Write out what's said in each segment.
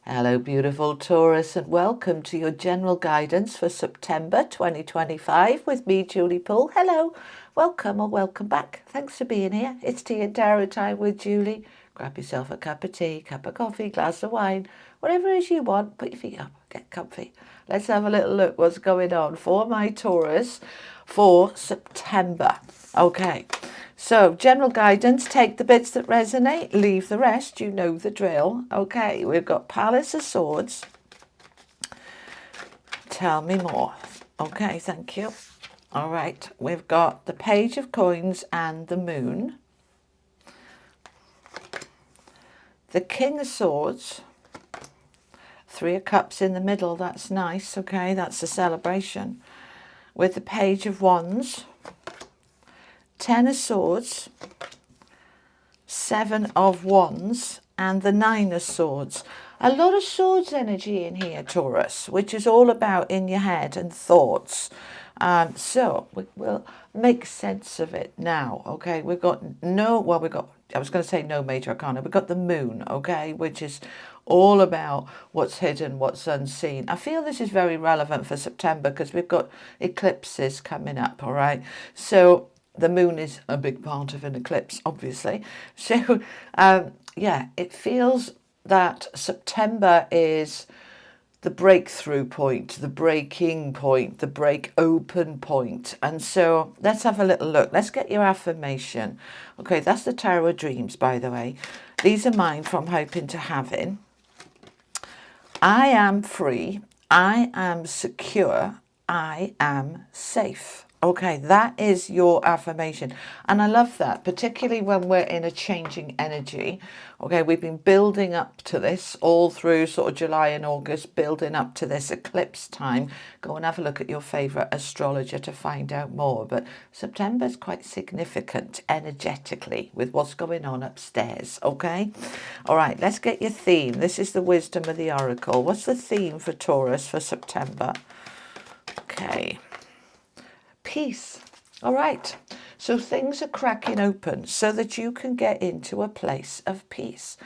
Hello, beautiful Taurus, and welcome to your general guidance for September 2025 with me, Julie Poole. Hello, welcome or welcome back. Thanks for being here. It's tea and tarot time with Julie. Grab yourself a cup of tea, cup of coffee, glass of wine, whatever it is you want. Put your feet up, get comfy. Let's have a little look what's going on for my Taurus for September. Okay. So, general guidance, take the bits that resonate, leave the rest, you know the drill. Okay, we've got Palace of Swords. Tell me more. Okay, thank you. All right, we've got the Page of Coins and the Moon. The King of Swords. Three of Cups in the middle, that's nice. Okay, that's a celebration. With the Page of Wands. Ten of Swords, Seven of Wands, and the Nine of Swords. A lot of swords energy in here, Taurus, which is all about in your head and thoughts. So we'll make sense of it now, okay? We've got I was going to say no major arcana. We've got the Moon, okay, which is all about what's hidden, what's unseen. I feel this is very relevant for September because we've got eclipses coming up, all right? So the moon is a big part of an eclipse, obviously. So, yeah, it feels that September is the breakthrough point, the breaking point, the break open point. And so let's have a little look. Let's get your affirmation. Okay, that's the Tarot of Dreams, by the way. These are mine from Hoping to Having. I am free. I am secure. I am safe. Okay, that is your affirmation. And I love that, particularly when we're in a changing energy. Okay, we've been building up to this all through sort of July and August, building up to this eclipse time. Go and have a look at your favourite astrologer to find out more. But September is quite significant energetically with what's going on upstairs. Okay, all right, let's get your theme. This is the wisdom of the oracle. What's the theme for Taurus for September? Okay. Peace. All right. So things are cracking open so that you can get into a place of peace.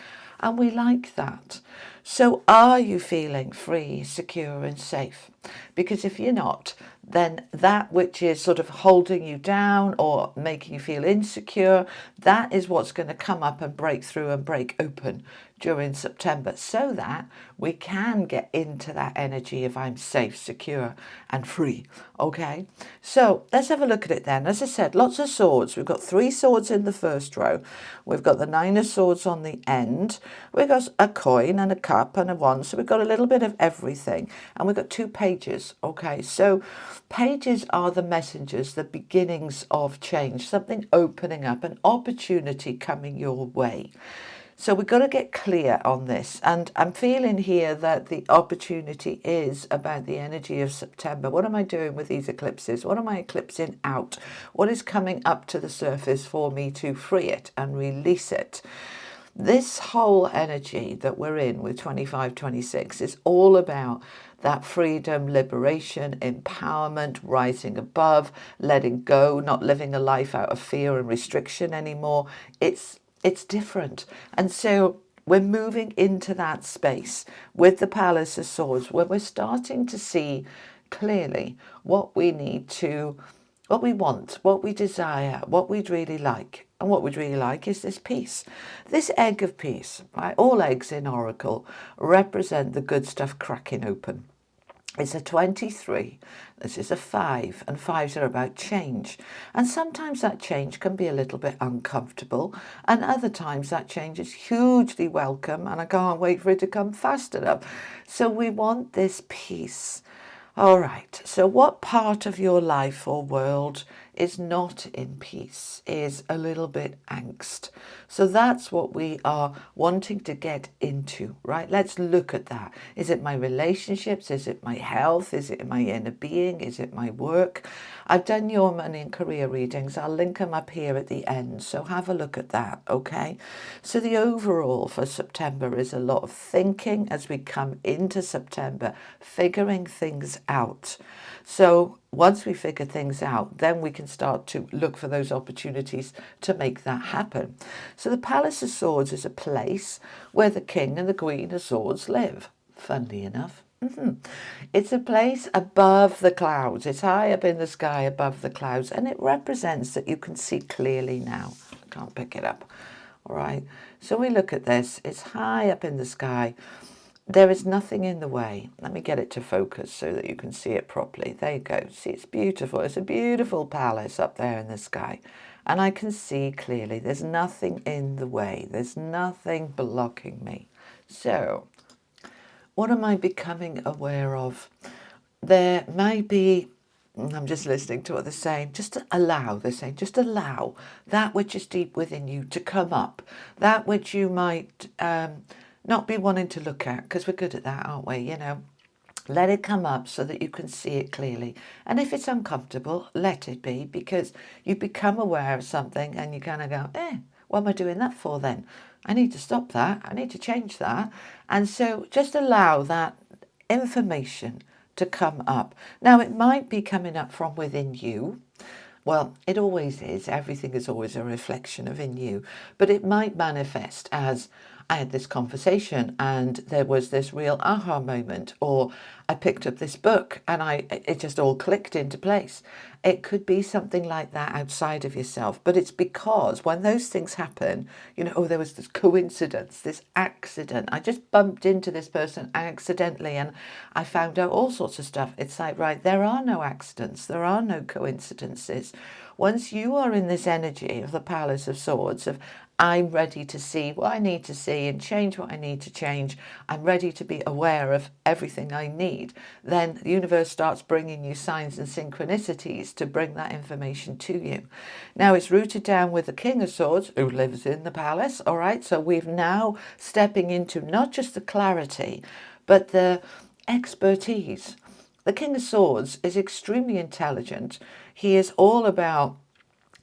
And we like that. So are you feeling free, secure and safe? Because if you're not, then that which is sort of holding you down or making you feel insecure, that is what's going to come up and break through and break open during September so that we can get into that energy of I'm safe, secure and free. Okay, so let's have a look at it then. As I said, lots of swords. We've got three swords in the first row. We've got the Nine of Swords on the end. We've got a coin and a cup and a wand. So we've got a little bit of everything. And we've got two pages. Okay, so pages are the messengers, the beginnings of change, something opening up, an opportunity coming your way. So we've got to get clear on this. And I'm feeling here that the opportunity is about the energy of September. What am I doing with these eclipses? What am I eclipsing out? What is coming up to the surface for me to free it and release it? This whole energy that we're in with 25, 26 is all about that freedom, liberation, empowerment, rising above, letting go, not living a life out of fear and restriction anymore. It's different. And so we're moving into that space with the Palace of Swords where we're starting to see clearly what we need to, what we want, what we desire, what we'd really like. And what we'd really like is this peace, this egg of peace, right? All eggs in Oracle represent the good stuff cracking open. It's a 23, this is a 5, and 5s are about change. And sometimes that change can be a little bit uncomfortable, and other times that change is hugely welcome, and I can't wait for it to come fast enough. So we want this peace. All right, so what part of your life or world is not in peace, is a little bit angst? So that's what we are wanting to get into, right? Let's look at that. Is it my relationships? Is it my health? Is it my inner being? Is it my work? I've done your money and career readings. I'll link them up here at the end. So have a look at that, okay? So the overall for September is a lot of thinking as we come into September, figuring things out. So once we figure things out, then we can start to look for those opportunities to make that happen. So the Palace of Swords is a place where the King and the Queen of Swords live, funnily enough. It's a place above the clouds. It's high up in the sky above the clouds, and it represents that you can see clearly now. I can't pick it up. All right. So we look at this. It's high up in the sky. There is nothing in the way. Let me get it to focus so that you can see it properly. There you go. See, it's beautiful. It's a beautiful palace up there in the sky. And I can see clearly there's nothing in the way. There's nothing blocking me. So what am I becoming aware of? There may be, I'm just listening to what they're saying, just to allow, they're saying, just allow that which is deep within you to come up, that which you might not be wanting to look at, because we're good at that, aren't we? You know, let it come up so that you can see it clearly. And if it's uncomfortable, let it be, because you become aware of something and you kind of go, what am I doing that for then? I need to stop that. I need to change that. And so just allow that information to come up. Now, it might be coming up from within you. Well, it always is. Everything is always a reflection of in you. But it might manifest as, I had this conversation and there was this real aha moment, or I picked up this book and it just all clicked into place. It could be something like that outside of yourself, but it's because when those things happen, you know, oh, there was this coincidence, this accident. I just bumped into this person accidentally and I found out all sorts of stuff. It's like, right, there are no accidents. There are no coincidences. Once you are in this energy of the Palace of Swords, of I'm ready to see what I need to see and change what I need to change, I'm ready to be aware of everything I need, then the universe starts bringing you signs and synchronicities to bring that information to you. Now, it's rooted down with the King of Swords, who lives in the palace, all right? So we've now stepping into not just the clarity, but the expertise. The King of Swords is extremely intelligent. He is all about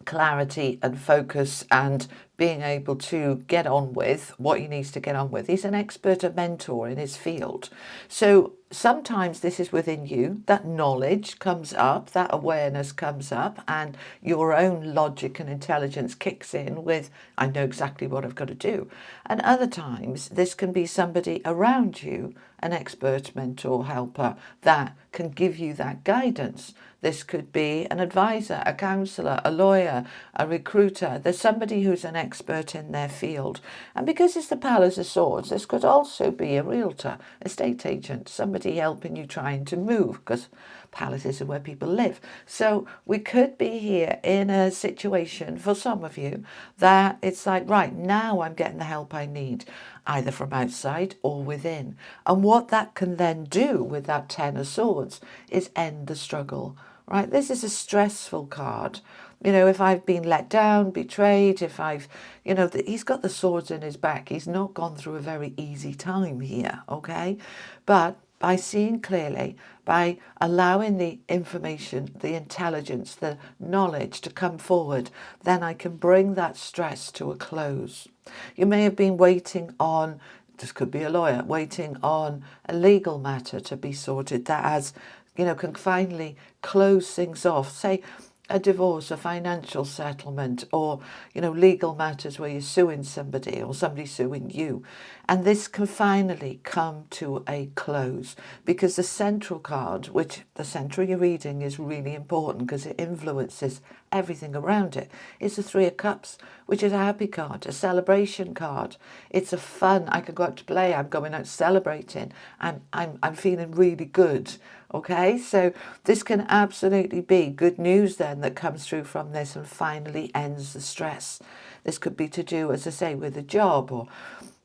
clarity and focus and being able to get on with what he needs to get on with. He's an expert, a mentor in his field. So sometimes this is within you, that knowledge comes up, that awareness comes up, and your own logic and intelligence kicks in with, I know exactly what I've got to do. And other times this can be somebody around you, an expert, mentor, helper, that can give you that guidance. This could be an advisor, a counsellor, a lawyer, a recruiter. There's somebody who's an expert in their field. And because it's the Palace of Swords, this could also be a realtor, estate agent, somebody helping you trying to move, because palaces are where people live. So we could be here in a situation for some of you that it's like, right, now I'm getting the help I need, either from outside or within. And what that can then do with that Ten of Swords is end the struggle. Right, this is a stressful card. You know, if I've been let down, betrayed, if I've, you know, he's got the swords in his back. He's not gone through a very easy time here, okay? But by seeing clearly, by allowing the information, the intelligence, the knowledge to come forward, then I can bring that stress to a close. You may have been waiting on, this could be a lawyer, waiting on a legal matter to be sorted that has, you know, can finally close things off. Say a divorce, a financial settlement, or, you know, legal matters where you're suing somebody or somebody suing you. And this can finally come to a close, because the central card, which the center of your reading is really important because it influences everything around it, is the Three of Cups, which is a happy card, a celebration card. It's a fun, I could go out to play, I'm going out celebrating, I'm feeling really good. Okay, so this can absolutely be good news then that comes through from this and finally ends the stress. This could be to do, as I say, with a job, or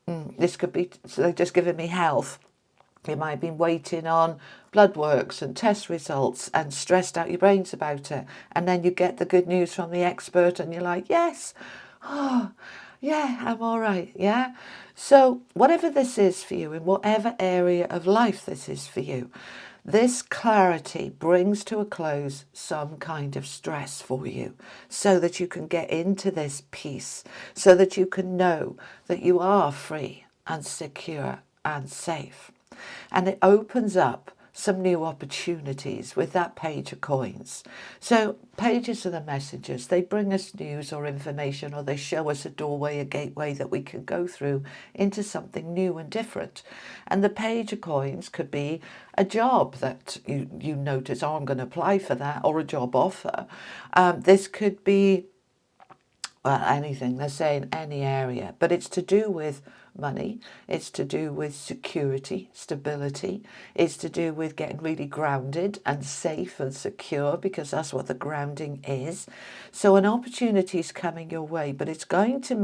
this could be, so they've just given me health. You might have been waiting on blood works and test results and stressed out your brains about it. And then you get the good news from the expert and you're like, yes, oh, yeah, I'm all right, yeah? So whatever this is for you, in whatever area of life this is for you, this clarity brings to a close some kind of stress for you so that you can get into this peace, so that you can know that you are free and secure and safe. And it opens up some new opportunities with that page of coins. So pages are the messengers. They bring us news or information, or they show us a doorway, a gateway that we can go through into something new and different. And the page of coins could be a job that you notice, oh, I'm going to apply for that, or a job offer. This could be, well, anything, they're saying any area, but it's to do with money, it's to do with security, stability, it's to do with getting really grounded and safe and secure, because that's what the grounding is. So an opportunity is coming your way, but it's going to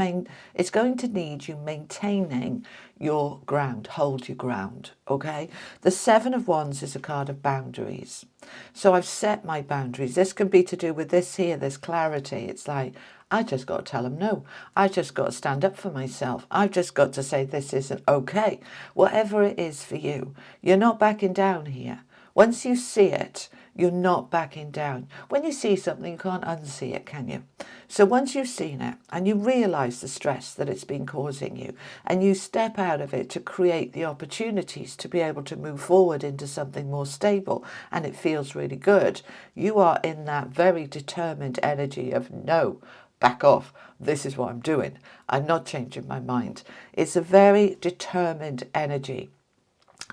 need you maintaining your ground, hold your ground, okay? The Seven of Wands is a card of boundaries. So I've set my boundaries. This can be to do with this here, this clarity. It's like, I just got to tell them no. I just got to stand up for myself. I've just got to say this isn't okay. Whatever it is for you, you're not backing down here. Once you see it, you're not backing down. When you see something, you can't unsee it, can you? So once you've seen it and you realise the stress that it's been causing you, and you step out of it to create the opportunities to be able to move forward into something more stable, and it feels really good, you are in that very determined energy of no, back off. This is what I'm doing. I'm not changing my mind. It's a very determined energy,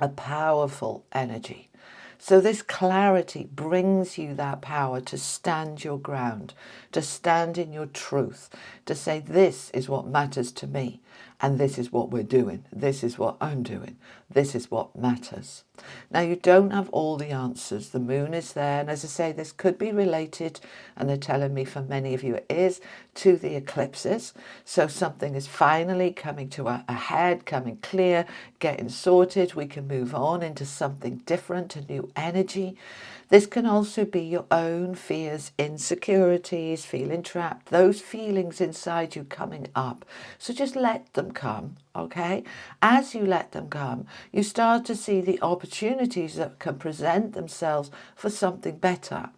a powerful energy. So this clarity brings you that power to stand your ground, to stand in your truth, to say this is what matters to me, and this is what we're doing. This is what I'm doing. This is what matters. Now, you don't have all the answers. The moon is there, and as I say, this could be related, and they're telling me for many of you it is, to the eclipses. So something is finally coming to a head, coming clear, getting sorted. We can move on into something different, a new energy. This can also be your own fears, insecurities, feeling trapped, those feelings inside you coming up. So just let them come, okay? As you let them come, you start to see the opportunities that can present themselves for something better.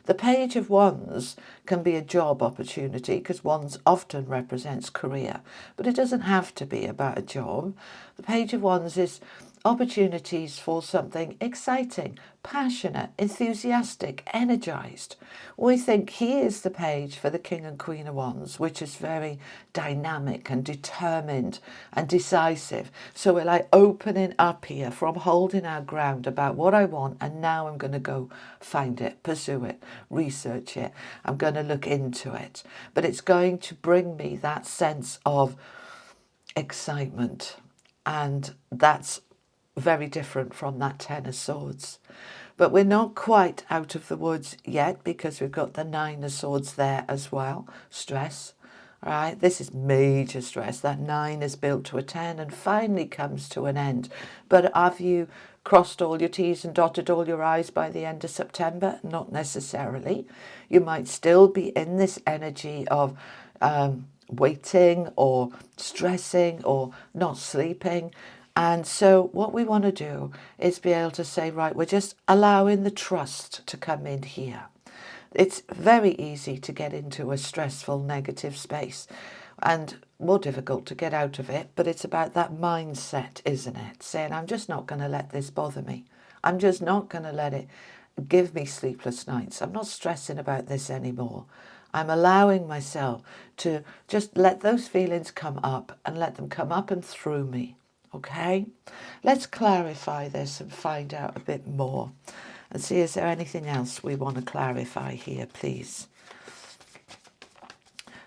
The Page of Wands can be a job opportunity, because Wands often represents career, but it doesn't have to be about a job. The Page of Wands is opportunities for something exciting, passionate, enthusiastic, energized. We think here's the page for the King and Queen of Wands, which is very dynamic and determined and decisive. So we're like opening up here from holding our ground about what I want, and now I'm going to go find it, pursue it, research it. I'm going to look into it. But it's going to bring me that sense of excitement, and that's very different from that Ten of Swords. But we're not quite out of the woods yet, because we've got the Nine of Swords there as well. Stress. All right, this is major stress. That 9 is built to a 10 and finally comes to an end. But have you crossed all your T's and dotted all your I's by the end of September? Not necessarily. You might still be in this energy of waiting or stressing or not sleeping. And so what we want to do is be able to say, right, we're just allowing the trust to come in here. It's very easy to get into a stressful, negative space, and more difficult to get out of it. But it's about that mindset, isn't it? Saying, I'm just not going to let this bother me. I'm just not going to let it give me sleepless nights. I'm not stressing about this anymore. I'm allowing myself to just let those feelings come up, and let them come up and through me. Okay, let's clarify this and find out a bit more and see, is there anything else we want to clarify here, please?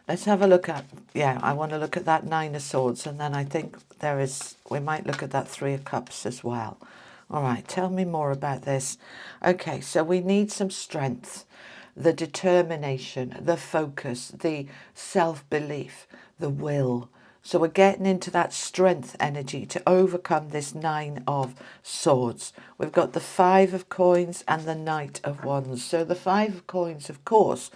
Let's have a look at, I want to look at that Nine of Swords, and then I think we might look at that Three of Cups as well. All right, tell me more about this. Okay, so we need some strength, the determination, the focus, the self-belief, the will. So we're getting into that strength energy to overcome this Nine of Swords. We've got the Five of Coins and the Knight of Wands. So the Five of Coins, of course,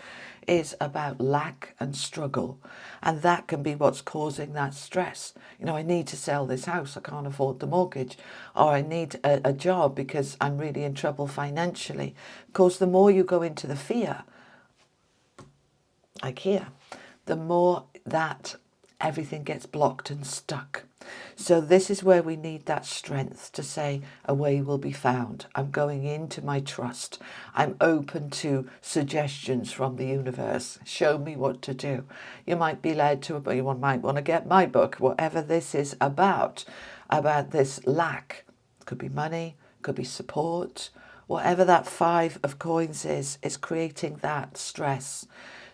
is about lack and struggle. And that can be what's causing that stress. You know, I need to sell this house, I can't afford the mortgage. Or I need a job because I'm really in trouble financially. Of course, the more you go into the fear, like here, the more that everything gets blocked and stuck. So this is where we need that strength to say a way will be found. I'm going into my trust. I'm open to suggestions from the universe. Show me what to do. You might be led to, you might want to get my book, whatever this is about this lack. It could be money, could be support. Whatever that 5 of coins is creating that stress.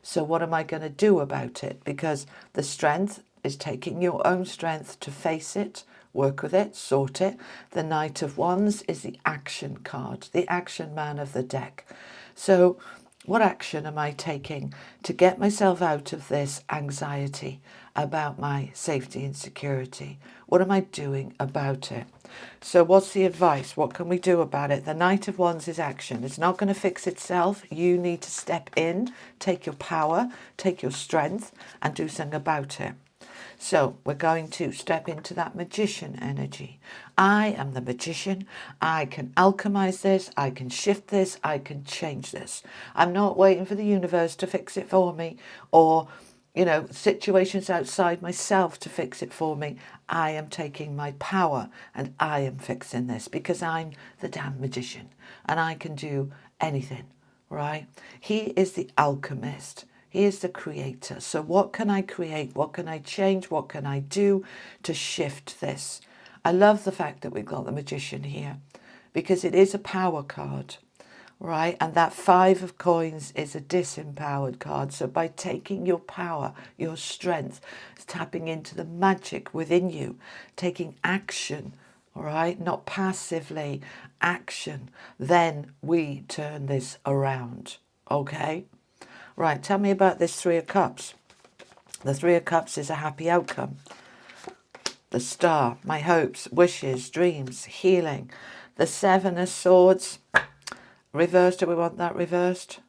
So what am I going to do about it? Because the strength is taking your own strength to face it, work with it, sort it. The Knight of Wands is the action card, the action man of the deck. So what action am I taking to get myself out of this anxiety about my safety and security? What am I doing about it? So what's the advice? What can we do about it? The Knight of Wands is action. It's not going to fix itself. You need to step in, take your power, take your strength, and do something about it. So we're going to step into that magician energy. I am the magician. I can alchemize this. I can shift this. I can change this. I'm not waiting for the universe to fix it for me, or situations outside myself to fix it for me. I am taking my power and I am fixing this, because I'm the damn magician and I can do anything, right? He is the alchemist. He is the creator. So what can I create? What can I change? What can I do to shift this? I love the fact that we've got the magician here, because it is a power card, right? And that 5 of coins is a disempowered card. So by taking your power, your strength, tapping into the magic within you, taking action, all right, not passively, action, then we turn this around, okay? Right, tell me about this 3 of Cups. The 3 of Cups is a happy outcome. The Star, my hopes, wishes, dreams, healing. The 7 of Swords, reversed. Do we want that reversed?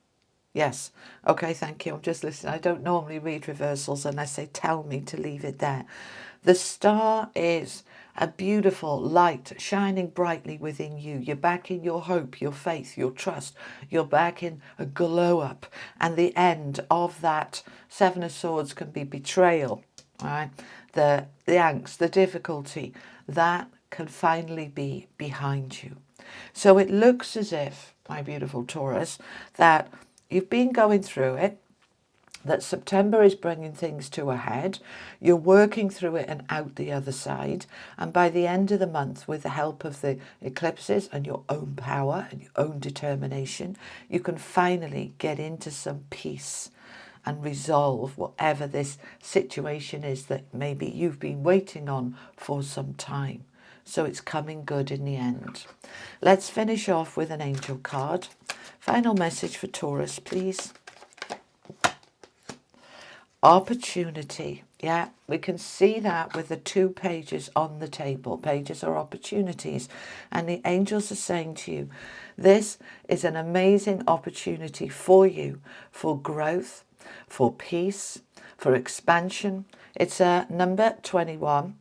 Yes. Okay, thank you. I'm just listening. I don't normally read reversals unless they tell me to leave it there. The Star is a beautiful light shining brightly within you. You're back in your hope, your faith, your trust. You're back in a glow up. And the end of that 7 of Swords can be betrayal, right? The angst, the difficulty, that can finally be behind you. So it looks as if, my beautiful Taurus, that you've been going through it, that September is bringing things to a head. You're working through it and out the other side. And by the end of the month, with the help of the eclipses and your own power and your own determination, you can finally get into some peace and resolve whatever this situation is that maybe you've been waiting on for some time. So it's coming good in the end. Let's finish off with an angel card. Final message for Taurus, please. Opportunity. Yeah, we can see that with the 2 pages on the table. Pages are opportunities. And the angels are saying to you, this is an amazing opportunity for you, for growth, for peace, for expansion. It's a number 21.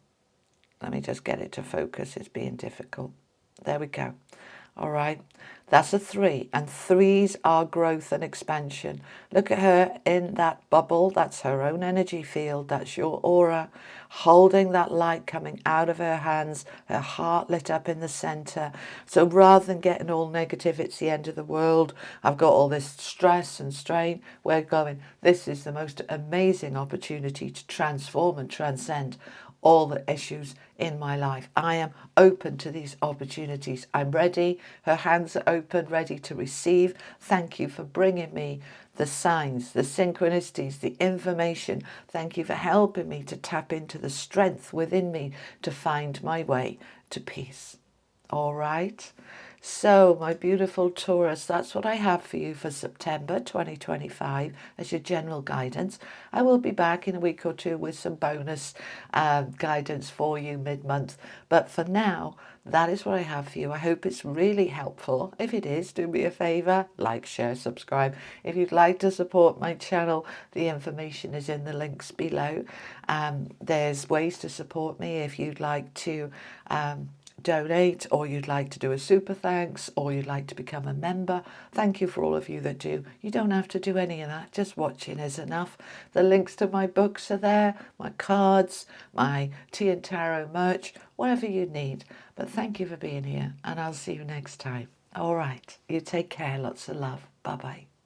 Let me just get it to focus. It's being difficult. There we go. All right. That's a 3. And 3s are growth and expansion. Look at her in that bubble. That's her own energy field. That's your aura. Holding that light coming out of her hands. Her heart lit up in the center. So rather than getting all negative, it's the end of the world, I've got all this stress and strain, we're going, this is the most amazing opportunity to transform and transcend all the issues in my life. I am open to these opportunities. I'm ready. Her hands are open, ready to receive. Thank you for bringing me the signs, the synchronicities, the information. Thank you for helping me to tap into the strength within me to find my way to peace. All right. So, my beautiful Taurus, that's what I have for you for September 2025 as your general guidance. I will be back in a week or 2 with some bonus guidance for you mid-month. But for now, that is what I have for you. I hope it's really helpful. If it is, do me a favour, like, share, subscribe. If you'd like to support my channel, the information is in the links below. There's ways to support me if you'd like to donate, or you'd like to do a super thanks, or you'd like to become a member, thank you for all of you that do. You don't have to do any of that. Just watching is enough. The links to my books are there, my cards, my tea and tarot merch, whatever you need. But thank you for being here, and I'll see you next time. All right. You take care. Lots of love. Bye-bye.